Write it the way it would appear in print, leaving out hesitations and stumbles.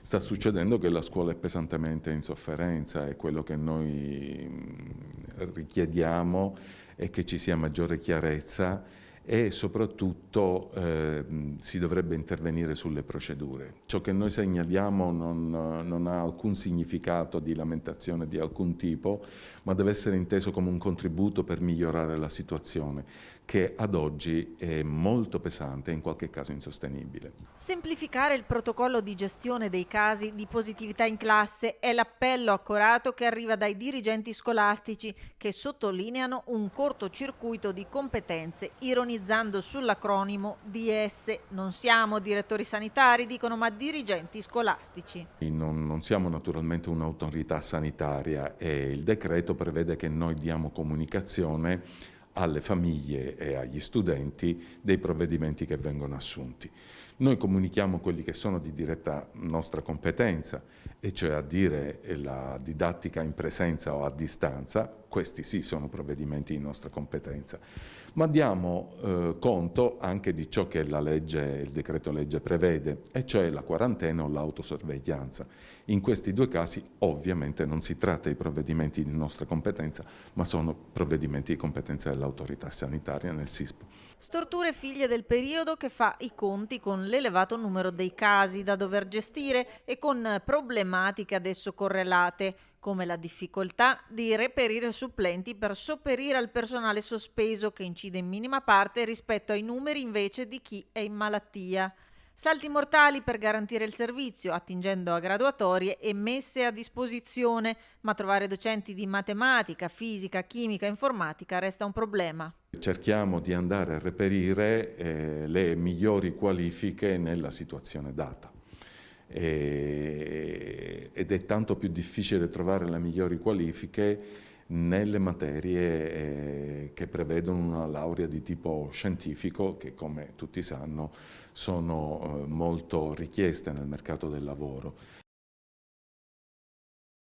Sta succedendo che la scuola è pesantemente in sofferenza e quello che noi richiediamo è che ci sia maggiore chiarezza e soprattutto si dovrebbe intervenire sulle procedure. Ciò che noi segnaliamo non ha alcun significato di lamentazione di alcun tipo, ma deve essere inteso come un contributo per migliorare la situazione, che ad oggi è molto pesante e in qualche caso insostenibile. Semplificare il protocollo di gestione dei casi di positività in classe è l'appello accorato che arriva dai dirigenti scolastici che sottolineano un cortocircuito di competenze, ironizzando sull'acronimo DS. Non siamo direttori sanitari, dicono, ma dirigenti scolastici. Non siamo naturalmente un'autorità sanitaria e il decreto prevede che noi diamo comunicazione alle famiglie e agli studenti dei provvedimenti che vengono assunti. Noi comunichiamo quelli che sono di diretta nostra competenza, e cioè a dire la didattica in presenza o a distanza, questi sì sono provvedimenti di nostra competenza, ma diamo conto anche di ciò che il decreto legge prevede, e cioè la quarantena o l'autosorveglianza. In questi due casi ovviamente non si tratta di provvedimenti di nostra competenza, ma sono provvedimenti di competenza dell'autorità sanitaria nel SISP. Storture figlie del periodo che fa i conti con l'elevato numero dei casi da dover gestire e con problematiche ad esso correlate, come la difficoltà di reperire supplenti per sopperire al personale sospeso che incide in minima parte rispetto ai numeri invece di chi è in malattia. Salti mortali per garantire il servizio, attingendo a graduatorie e messe a disposizione, ma trovare docenti di matematica, fisica, chimica e informatica resta un problema. Cerchiamo di andare a reperire le migliori qualifiche nella situazione data. Ed è tanto più difficile trovare le migliori qualifiche nelle materie che prevedono una laurea di tipo scientifico, che come tutti sanno sono molto richieste nel mercato del lavoro.